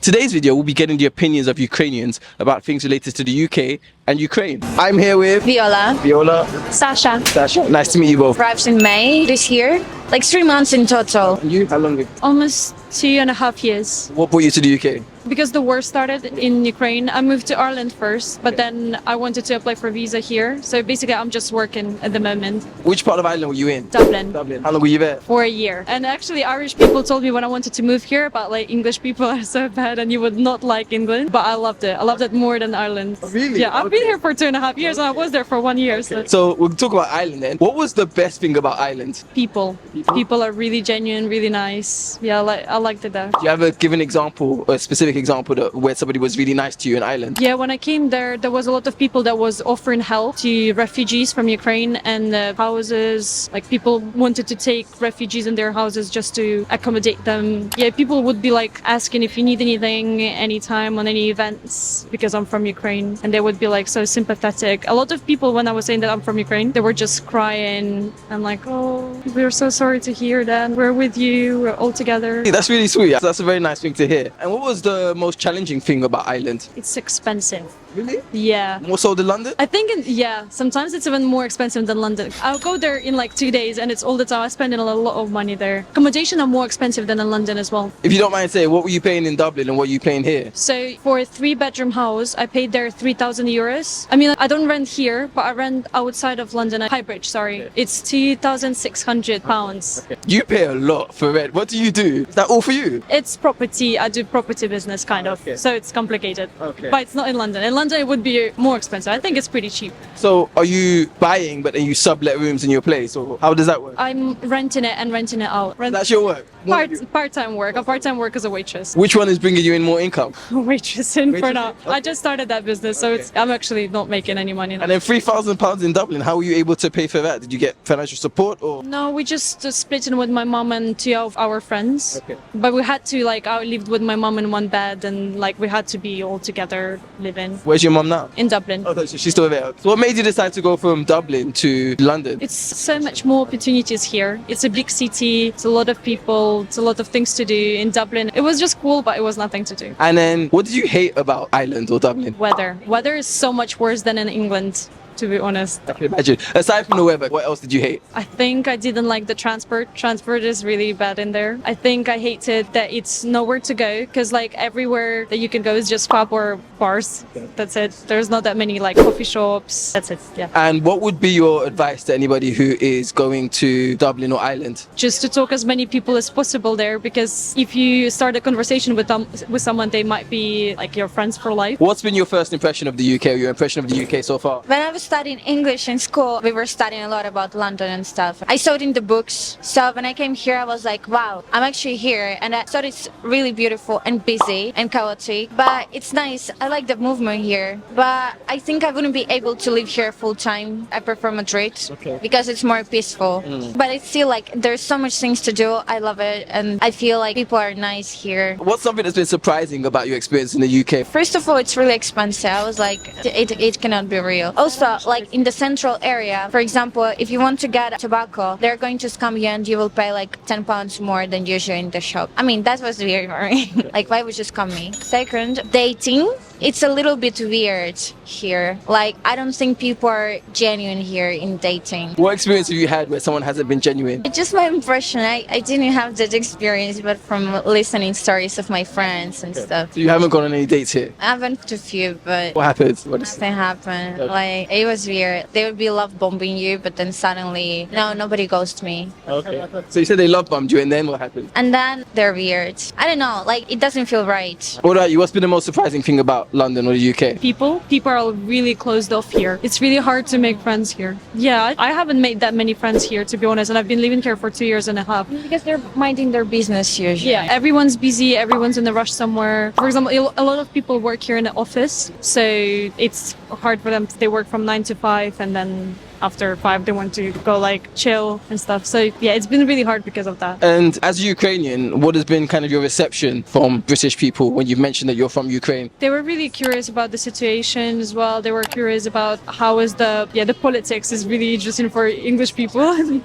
Today's video will be getting the opinions of Ukrainians about things related to the UK and Ukraine. I'm here with Viola, Sasha. Sasha. Nice to meet you both. arrived in May this year, like 3 months in total. And you? How long? Almost 2.5 years. What brought you to the UK? Because the war started in Ukraine, I moved to Ireland first, but then I wanted to apply for visa here. So basically, I'm just working at the moment. Which part of Ireland were you in? Dublin. Dublin. How long were you there? For a year. And actually, Irish people told me when I wanted to move here about like English people are so bad and you would not like England. But I loved it. I loved it more than Ireland. Really? Yeah, I've been here for 2.5 years and I was there for 1 year. So we'll talk about Ireland then. What was the best thing about Ireland? People. People are really genuine, really nice. Yeah, I liked it there. Do you have a given example, a specific example where somebody was really nice to you in Ireland? Yeah, when I came there was a lot of people that was offering help to refugees from Ukraine and houses. Like people wanted to take refugees in their houses just to accommodate them. Yeah, people would be like asking if you need anything, anytime on any events, because I'm from Ukraine, and they would be like so sympathetic. A lot of people, when I was saying that I'm from Ukraine, they were just crying and like, oh, we're so sorry to hear that. We're with you. We're all together. That's really sweet. That's a very nice thing to hear. And what was the most challenging thing about Ireland? It's expensive. Really? Yeah. More so than London? I think, sometimes it's even more expensive than London. I'll go there in like 2 days and it's all the time. I spend a lot of money there. Accommodation are more expensive than in London as well. If you don't mind saying, what were you paying in Dublin and what are you paying here? So for a 3-bedroom house, I paid there 3,000 euros. I mean, I don't rent here, but I rent outside of London, Highbridge, sorry. Okay. It's 2,600 pounds. Okay. You pay a lot for rent. What do you do? Is that all for you? It's property. I do property business kind of. Okay. So it's complicated. Okay. But it's not in London. In London, it would be more expensive. I think it's pretty cheap. So are you buying but then you sublet rooms in your place, or how does that work? I'm renting it and renting it out. That's your work? Part-time work. I part-time work as a waitress. Which one is bringing you in more income? Waitressing for now. Okay. I just started that business, so I'm actually not making any money now. And then £3,000 in Dublin, how were you able to pay for that? Did you get financial support or? No, we just split in with my mom and 2 of our friends. Okay. But we had to I lived with my mom in one bed and we had to be all together living Where's your mom now? in Dublin. Oh, so she's still there. So what made you decide to go from Dublin to London? It's so much more opportunities here. It's a big city. It's a lot of people. It's a lot of things to do in Dublin. It was just cool, but it was nothing to do. And then what did you hate about Ireland or Dublin? Weather is so much worse than in England, to be honest. I can imagine. Aside from the weather, what else did you hate? I think I didn't like the transport. Transport is really bad in there. I think I hated that it's nowhere to go because everywhere that you can go is just pub or bars. That's it. There's not that many coffee shops. That's it. Yeah. And what would be your advice to anybody who is going to Dublin or Ireland? Just to talk as many people as possible there, because if you start a conversation with someone, they might be your friends for life. What's been your first impression of the UK or your impression of the UK so far? When I was studying English in school, we were studying a lot about London and stuff. I saw it in the books. So when I came here, I was like, wow, I'm actually here. And I thought it's really beautiful and busy and chaotic, but it's nice. I like the movement here, but I think I wouldn't be able to live here full time. I prefer Madrid because it's more peaceful. But it's still there's so much things to do. I love it. And I feel like people are nice here. What's something that's been surprising about your experience in the UK? First of all, it's really expensive. I was like, it cannot be real. Also, in the central area, for example, if you want to get tobacco, they're going to scam you and you will pay £10 more than usual in the shop. I mean, that was weird for me. Why would you scam me? Second, dating. It's a little bit weird here. I don't think people are genuine here in dating. What experience have you had where someone hasn't been genuine? It's just my impression. I didn't have that experience, but from listening stories of my friends and stuff. So you haven't gone on any dates here? I went to a few, but What happened? nothing happened. It was weird. They would be love bombing you, but then suddenly, no, nobody ghosted me. Okay. So you said they love bombed you and then what happened? And then they're weird. I don't know, it doesn't feel right. What about you? What's been the most surprising thing about London or the UK? People are really closed off here. It's really hard to make friends here. Yeah, I haven't made that many friends here, to be honest, and I've been living here for 2.5 years. Because they're minding their business usually. Yeah, everyone's busy, everyone's in a rush somewhere. For example, a lot of people work here in the office, so it's hard for them. They work from 9 to 5 and then after 5 they want to go like chill and stuff. So yeah, it's been really hard because of that. And as a Ukrainian, what has been kind of your reception from British people when you've mentioned that you're from Ukraine? They were really curious about the situation as well. They were curious about how is the politics is really interesting for English people.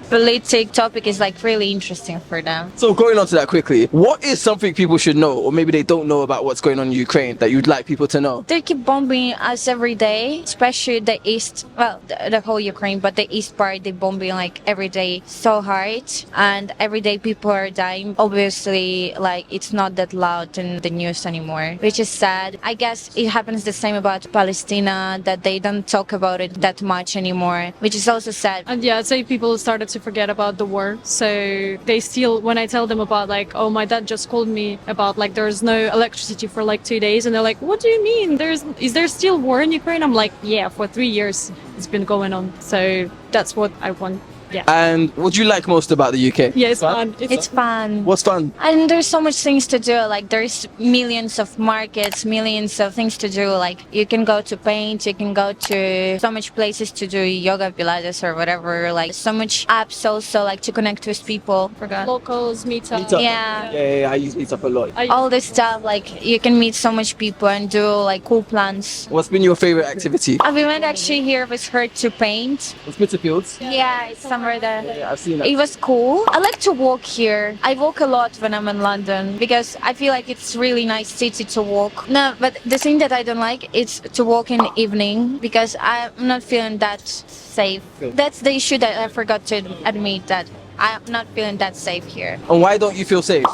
Politic topic is like really interesting for them. So going on to that quickly, what is something people should know, or maybe they don't know about what's going on in Ukraine that you'd like people to know? They keep bombing us every day, especially the east, well, the whole Ukraine, but the east part, they bombing like every day so hard, and every day people are dying. Obviously, like it's not that loud in the news anymore, which is sad. I guess it happens the same about Palestine, that they don't talk about it that much anymore, which is also sad. And yeah, I'd say people started to forget about the war. So they still, when I tell them about like, oh, my dad just called me about like there's no electricity for like 2 days, and they're like, what do you mean? Is there still war in Ukraine? I'm like, yeah, for 3 years it's been going on. So that's what I want. Yeah. And what do you like most about the UK? Yeah, it's fun. It's fun. What's fun? And there's so much things to do. Like there's millions of markets, millions of things to do. Like you can go to paint, you can go to so much places to do yoga, Pilates or whatever. Like so much apps also like to connect with people. Forgot. Locals, meetup. Yeah. Yeah, I use Meetup a lot. All this stuff, like you can meet so much people and do like cool plans. What's been your favorite activity? We went actually here with her to paint. It's Spitalfields. Yeah, it's somewhere there. Yeah, I've seen that. It was cool. I like to walk here. I walk a lot when I'm in London because I feel like it's really nice city to walk. No, but the thing that I don't like is to walk in the evening because I'm not feeling that safe. That's the issue that I forgot to admit, that I'm not feeling that safe here. And why don't you feel safe?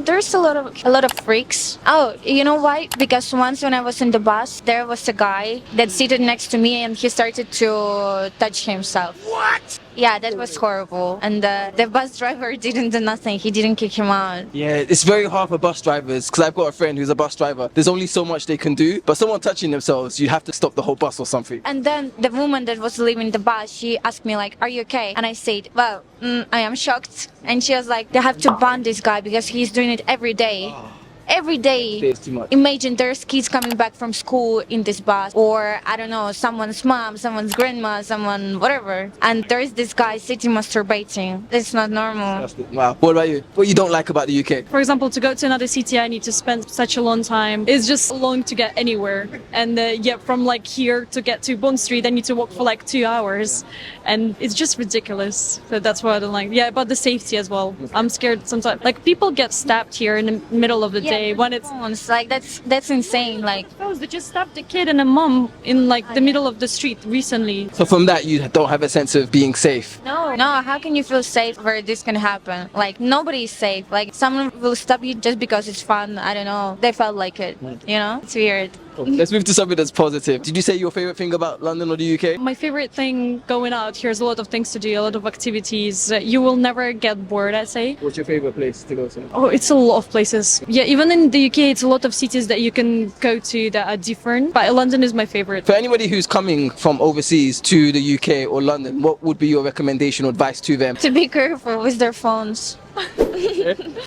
There's a lot of freaks. Oh, you know why? Because once when I was in the bus, there was a guy that seated next to me and he started to touch himself. What? Yeah, that was horrible. And the bus driver didn't do nothing. He didn't kick him out. Yeah, it's very hard for bus drivers because I've got a friend who's a bus driver. There's only so much they can do, but someone touching themselves, you have to stop the whole bus or something. And then the woman that was leaving the bus, she asked me like, are you okay? And I said, well, I am shocked. And she was like, they have to ban this guy because he's doing it every day. Every day. It's too much. Imagine there's kids coming back from school in this bus, or I don't know, someone's mom, someone's grandma, someone whatever, and there's this guy sitting masturbating. It's not normal. Wow. What about you? What you don't like about the UK? For example, to go to another city, I need to spend such a long time. It's just long to get anywhere. And yeah, from like here to get to Bond Street, I need to walk for like 2 hours. And it's just ridiculous. So that's what I don't like. Yeah, about the safety as well. I'm scared sometimes. Like people get stabbed here in the middle of the day when it's like that's insane. Like they just stabbed a kid and a mom in like the middle of the street recently. So from that, you don't have a sense of being safe? No, how can you feel safe where this can happen? Like nobody is safe. Like someone will stop you just because it's fun. I don't know. They felt like it. You know, it's weird. Let's move to something that's positive. Did you say your favorite thing about London or the UK? My favorite thing going out, here's a lot of things to do, a lot of activities. You will never get bored, I'd say. What's your favorite place to go to? Oh, it's a lot of places. Yeah, even in the UK, it's a lot of cities that you can go to that are different. But London is my favorite. For anybody who's coming from overseas to the UK or London, what would be your recommendation or advice to them? To be careful with their phones.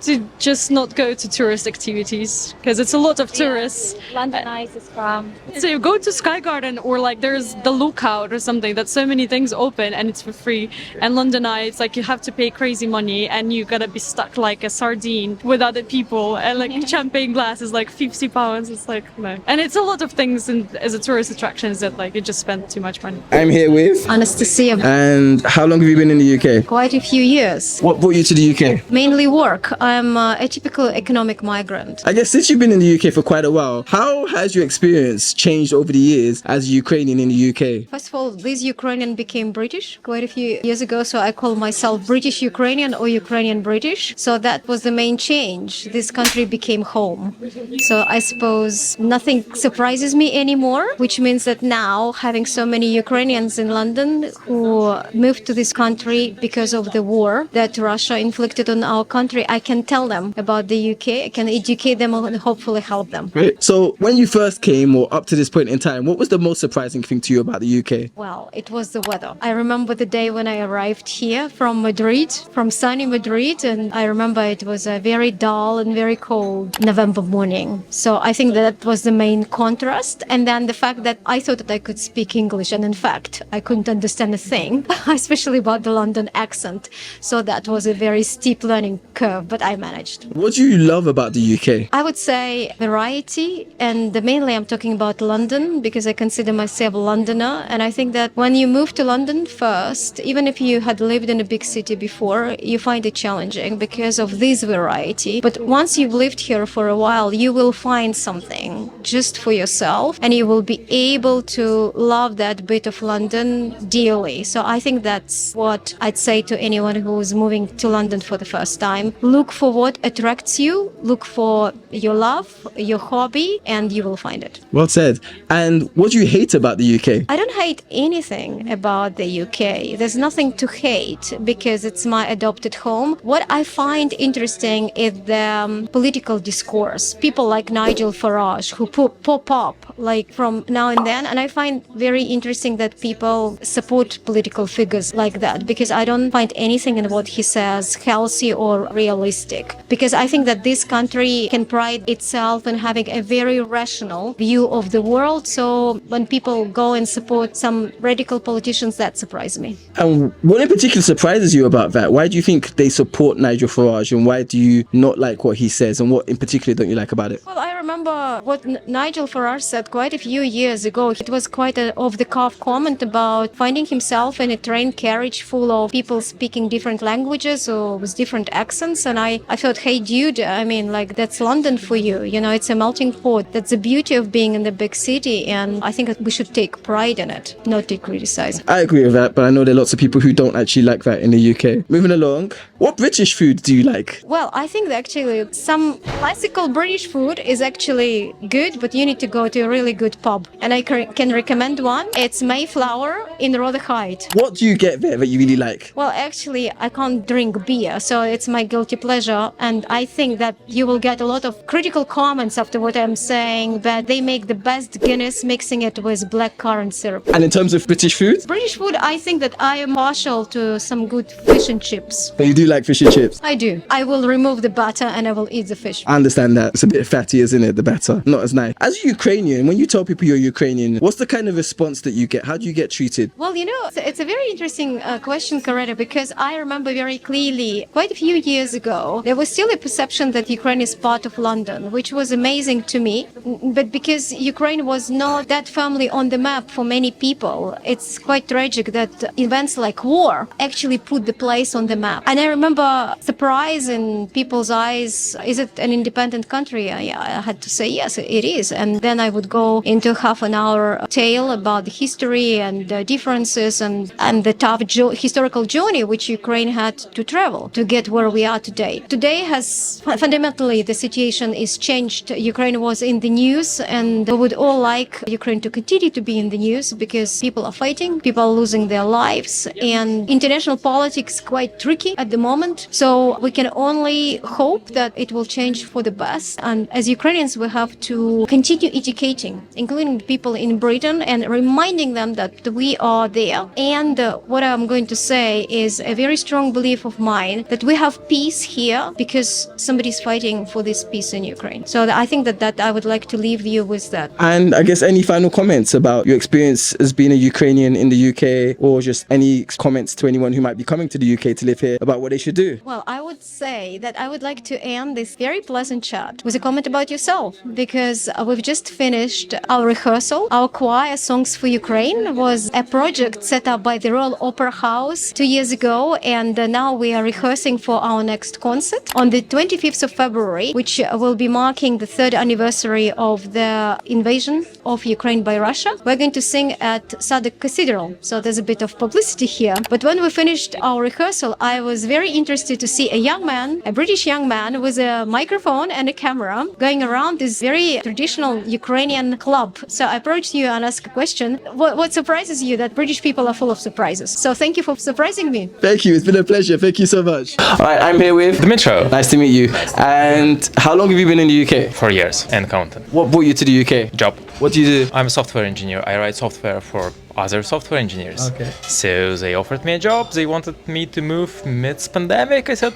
To just not go to tourist activities because it's a lot of tourists. London Eyes is calm. So go to Sky Garden or like there's the Lookout or something. That's so many things open and it's for free. And London Eye, it's like you have to pay crazy money and you gotta be stuck like a sardine with other people. And like champagne glass is like £50. It's like no. And it's a lot of things as a tourist attraction is that like you just spend too much money. I'm here with Anastasia. And how long have you been in the UK? Quite a few years. What brought you to the UK? Mainly work. I'm a typical economic migrant. I guess since you've been in the UK for quite a while, how has your experience changed over the years as a Ukrainian in the UK? First of all, this Ukrainian became British quite a few years ago, so I call myself British-Ukrainian or Ukrainian-British. So that was the main change. This country became home. So I suppose nothing surprises me anymore, which means that now having so many Ukrainians in London who moved to this country because of the war that Russia inflicted interested in our country, I can tell them about the UK, I can educate them and hopefully help them. Great. So when you first came, or up to this point in time, what was the most surprising thing to you about the UK? Well, it was the weather. I remember the day when I arrived here from Madrid, from sunny Madrid, and I remember it was a very dull and very cold November morning. So I think that was the main contrast. And then the fact that I thought that I could speak English, and in fact, I couldn't understand a thing, especially about the London accent. So that was a very steep learning curve, but I managed. What do you love about the UK? I would say variety, and mainly I'm talking about London because I consider myself a Londoner, and I think that when you move to London first, even if you had lived in a big city before, you find it challenging because of this variety. But once you've lived here for a while, you will find something just for yourself, and you will be able to love that bit of London dearly. So I think that's what I'd say to anyone who is moving to London for the first time. Look for what attracts you, look for your love, your hobby, and you will find it. Well said. And what do you hate about the UK? I don't hate anything about the UK. There's nothing to hate because it's my adopted home. What I find interesting is the political discourse. People like Nigel Farage who pop up like from now and then, and I find very interesting that people support political figures like that because I don't find anything in what he says healthy or realistic. Because I think that this country can pride itself in having a very rational view of the world. So when people go and support some radical politicians, that surprises me. And what in particular surprises you about that? Why do you think they support Nigel Farage, and why do you not like what he says, and what in particular don't you like about it? Well, I remember what Nigel Farage said quite a few years ago. It was quite an off-the-cuff comment about finding himself in a train carriage full of people speaking different languages or with different accents. And I thought, hey, dude, I mean, like, that's London for you. You know, it's a melting pot. That's the beauty of being in the big city. And I think that we should take pride in it, not to criticize. I agree with that, but I know there are lots of people who don't actually like that in the UK. Moving along, what British food do you like? Well, I think that actually some classical British food is actually good, but you need to go to a really good pub. And I can recommend one. It's Mayflower in Rotherhithe. What do you get there that you really like? Well, actually, I can't drink beer, so it's my guilty pleasure. And I think that you will get a lot of critical comments after what I'm saying, but they make the best Guinness mixing it with black currant syrup. And in terms of British food? British food, I think that I am partial to some good fish and chips. But you do like fish and chips? I do. I will remove the batter and I will eat the fish. I understand that. It's a bit fatty, isn't it, the batter? Not as nice. As a Ukrainian, when you tell people you're Ukrainian, what's the kind of response that you get? How do you get treated? Well, you know, it's a very interesting question, Korede, because I remember very clearly quite a few years ago, there was still a perception that Ukraine is part of London, which was amazing to me. But because Ukraine was not that firmly on the map for many people, it's quite tragic that events like war actually put the place on the map. And I remember surprise in people's eyes, is it an independent country? I had to say yes, it is. And then I would go into half an hour tale about the history and the differences and the tough historical journey which Ukraine had to travel to get where we are today. Today has fundamentally the situation is changed. Ukraine was in the news, and we would all like Ukraine to continue to be in the news because people are fighting, people are losing their lives, and international politics quite tricky at the moment. So we can only hope that it will change for the best. And as Ukrainians, we have to continue educating, including people in Britain, and reminding them that we are there. And what I'm going to say is a very strong belief of mine that we have peace here because somebody's fighting for this peace in Ukraine. So I think that I would like to leave you with that. And I guess any final comments about your experience as being a Ukrainian in the UK, or just any comments to anyone who might be coming to the UK to live here about what they should do? Well, I would say that I would like to end this very pleasant chat with a comment about yourself, because we've just finished our rehearsal. Our choir Songs for Ukraine was a project set up by the Royal Opera House 2 years ago, and now we are rehearsing for our next concert on the 25th of February, which will be marking the 3rd anniversary of the invasion of Ukraine by Russia. We're going to sing at Sadek Cathedral, so there's a bit of publicity here. But when we finished our rehearsal, I was very interested to see a young man, a British young man with a microphone and a camera going around this very traditional Ukrainian club. So I approached you and asked a question. What surprises you? That British people are full of surprises. So thank you for surprising me. Thank you. It's been a pleasure. Thank you so much. All right, I'm here with Dimitro. Nice to meet you. And how long have you been in the UK? 4 years and counting. What brought you to the UK? Job. What do you do? I'm a software engineer. I write software for other software engineers. Okay. So they offered me a job. They wanted me to move mid-pandemic. I said,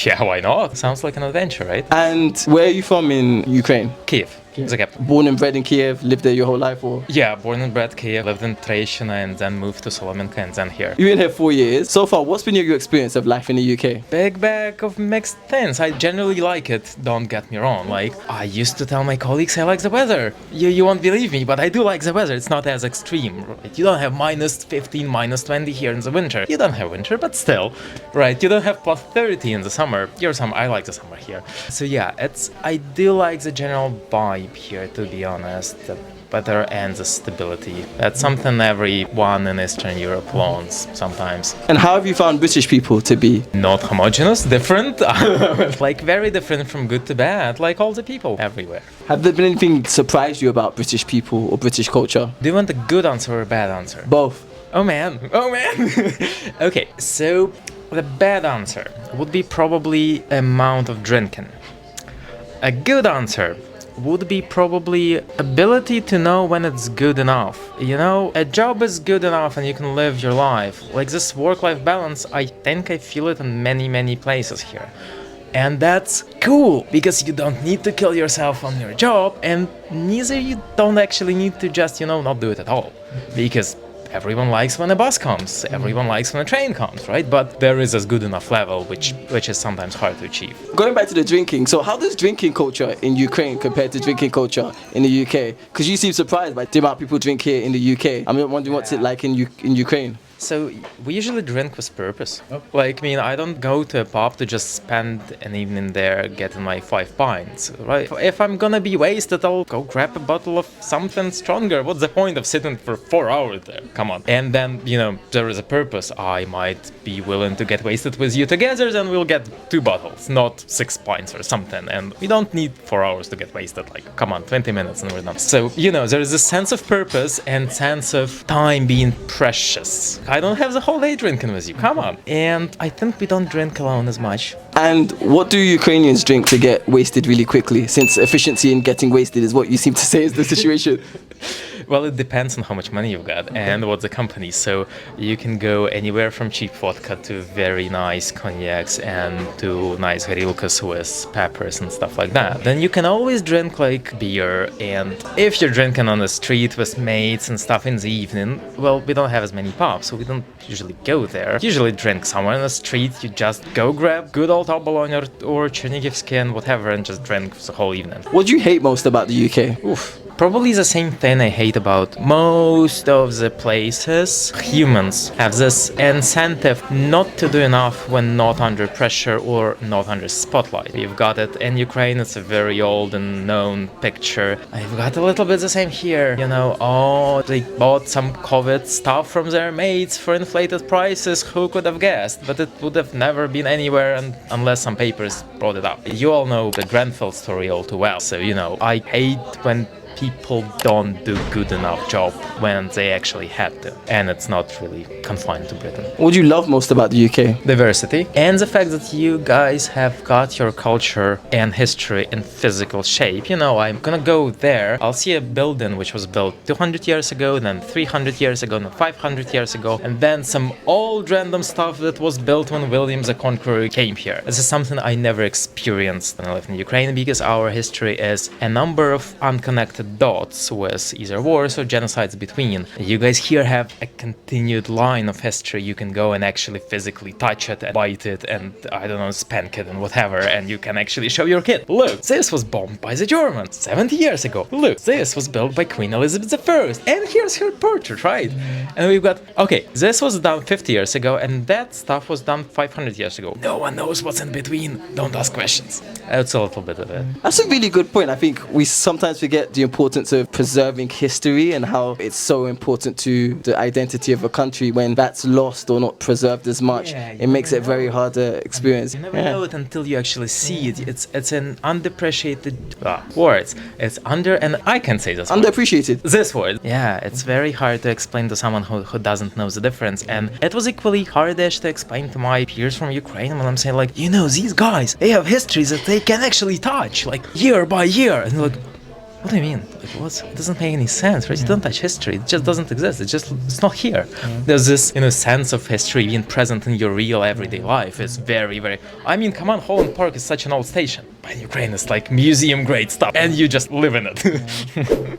yeah, why not? Sounds like an adventure, right? And where are you from in Ukraine? Kiev, the capital. Born and bred in Kiev, lived there your whole life, or? Yeah, born and bred Kiev, lived in Treshina and then moved to Solomenka and then here. You've been here 4 years. So far, what's been your experience of life in the UK? Big bag of mixed things. I generally like it, don't get me wrong. Like, I used to tell my colleagues I like the weather. You won't believe me, but I do like the weather. It's not as extreme, right? You don't have minus 15, minus 20 here in the winter. You don't have winter, but still, right? You don't have plus 30 in the summer. I like the summer here. So yeah, I do like the general vibe here, to be honest. The weather and the stability. That's something everyone in Eastern Europe wants sometimes. And how have you found British people to be? Not homogeneous, different, like very different from good to bad, like all the people everywhere. Have there been anything surprised you about British people or British culture? Do you want a good answer or a bad answer? Both. Oh man. Okay, so the bad answer would be probably amount of drinking. A good answer would be probably ability to know when it's good enough. You know, a job is good enough and you can live your life. Like this work-life balance, I think I feel it in many places here. And that's cool, because you don't need to kill yourself on your job, and neither you don't actually need to just, not do it at all. Because everyone likes when a bus comes, everyone likes when a train comes, right? But there is a good enough level, which is sometimes hard to achieve. Going back to the drinking, so how does drinking culture in Ukraine compare to drinking culture in the UK? Because you seem surprised by the amount of people drink here in the UK. I'm wondering what's it like in Ukraine? So we usually drink with purpose. Like, I don't go to a pub to just spend an evening there getting my 5 pints, right? If I'm gonna be wasted, I'll go grab a bottle of something stronger. What's the point of sitting for 4 hours there? Come on. And then, there is a purpose. I might be willing to get wasted with you together, then we'll get 2 bottles, not 6 pints or something. And we don't need 4 hours to get wasted. Like, come on, 20 minutes and we're done. So, there is a sense of purpose and sense of time being precious. I don't have the whole day drinking with you, come on. And I think we don't drink alone as much. And what do Ukrainians drink to get wasted really quickly, since efficiency in getting wasted is what you seem to say is the situation? Well, it depends on how much money you've got and what the company. So you can go anywhere from cheap vodka to very nice cognacs and to nice horilkas with peppers and stuff like that. Then you can always drink like beer. And if you're drinking on the street with mates and stuff in the evening, well, we don't have as many pubs, so we don't usually go there. Usually drink somewhere in the street. You just go grab good old Obolon or Chernigivsky and whatever and just drink the whole evening. What do you hate most about the UK? Oof. Probably the same thing I hate about most of the places. Humans have this incentive not to do enough when not under pressure or not under spotlight. You've got it in Ukraine, it's a very old and known picture. I've got a little bit the same here. They bought some COVID stuff from their mates for inflated prices. Who could have guessed? But it would have never been anywhere unless some papers brought it up. You all know the Grenfell story all too well. So, I hate when people don't do good enough job when they actually had to, and it's not really confined to Britain. What do you love most about the UK? Diversity, and the fact that you guys have got your culture and history in physical shape. I'm gonna go there, I'll see a building which was built 200 years ago, then 300 years ago, then 500 years ago, and then some old random stuff that was built when William the Conqueror came here. This is something I never experienced when I lived in Ukraine, because our history is a number of unconnected dots with either wars or genocides between. You guys here have a continued line of history. You can go and actually physically touch it and bite it and, spank it and whatever, and you can actually show your kid, look, this was bombed by the Germans 70 years ago. Look, this was built by Queen Elizabeth I, and here's her portrait, right? And we've got, okay, this was done 50 years ago, and that stuff was done 500 years ago. No one knows what's in between. Don't ask questions. That's a little bit of it. That's a really good point. I think we sometimes forget the importance importance of preserving history and how it's so important to the identity of a country. When that's lost or not preserved as much, it makes it very hard to experience. You never know it until you actually see it. It's an underappreciated words. It's and I can say this Underappreciated. This word. Yeah, it's very hard to explain to someone who doesn't know the difference. And it was equally hardish to explain to my peers from Ukraine when I'm saying like, you know, these guys, they have histories that they can actually touch, like year by year. And they're like, what do you mean? Like, it doesn't make any sense, right? You don't touch history. It just doesn't exist. It's not here. There's this, sense of history being present in your real everyday life. It's very, very. I mean, come on, Holland Park is such an old station. But in Ukraine, it's like museum-grade stuff, and you just live in it.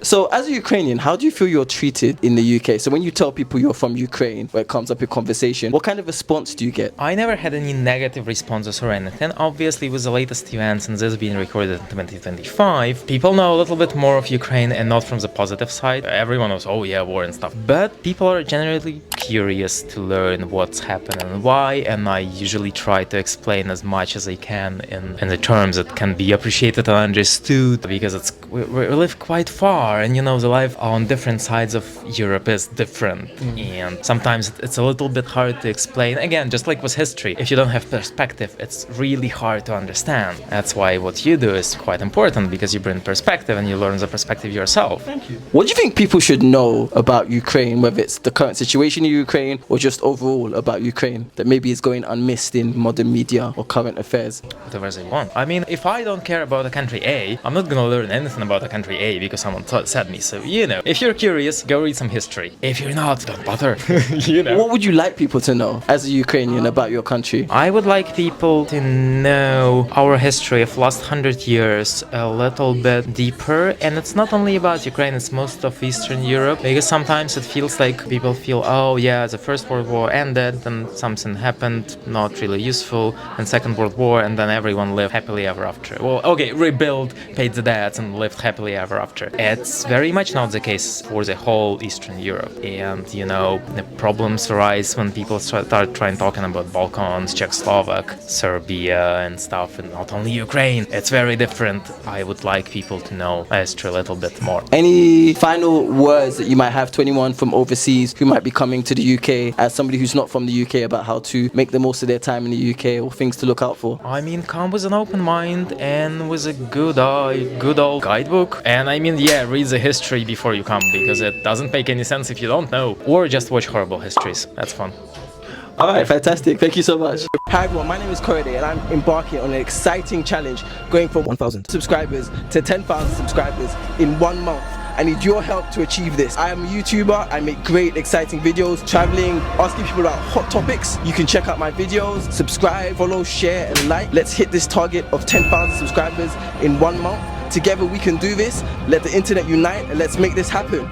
So, as a Ukrainian, how do you feel you're treated in the UK? So, when you tell people you're from Ukraine, where it comes up in conversation, what kind of response do you get? I never had any negative responses or anything. Obviously, with the latest events and this being recorded in 2025, people know a little bit more of Ukraine and not from the positive side. Everyone knows, oh yeah, war and stuff. But people are generally curious to learn what's happening and why, and I usually try to explain as much as I can in the terms that can be appreciated and understood, because we live quite far, and the life on different sides of Europe is different, and sometimes it's a little bit hard to explain. Again, just like with history, if you don't have perspective, it's really hard to understand. That's why what you do is quite important, because you bring perspective and you learn the perspective yourself. Thank you. What do you think people should know about Ukraine, whether it's the current situation in Ukraine or just overall about Ukraine that maybe is going unmissed in modern media or current affairs? Whatever they want. I mean, if I don't care about the country A, I'm not gonna learn anything about the country A because someone said me. So, if you're curious, go read some history. If you're not, don't bother. What would you like people to know as a Ukrainian about your country? I would like people to know our history of last 100 years a little bit deeper, and it's not only about Ukraine, it's most of Eastern Europe, because sometimes it feels like people feel, oh yeah, the First World War ended, then something happened, not really useful, and Second World War, and then everyone lived happily ever after. Well, okay, rebuild, paid the debts, and lived happily ever after. It's very much not the case for the whole Eastern Europe, and the problems arise when people start talking about Balkans, Czechoslovak, Serbia, and stuff, and not only Ukraine. It's very different. I would like people to know history a little bit more. Any final words that you might have to anyone from overseas who might be coming to the UK, as somebody who's not from the UK, about how to make the most of their time in the UK or things to look out for? I mean, come with an open mind and with a good old guidebook. And I mean, yeah, read the history before you come, because it doesn't make any sense if you don't know. Or just watch horrible histories. That's fun. Alright, fantastic. Thank you so much. Hi everyone, my name is Korede and I'm embarking on an exciting challenge going from 1,000 subscribers to 10,000 subscribers in 1 month. I need your help to achieve this. I am a YouTuber, I make great exciting videos, traveling, asking people about hot topics. You can check out my videos, subscribe, follow, share and like. Let's hit this target of 10,000 subscribers in 1 month. Together we can do this. Let the internet unite and let's make this happen.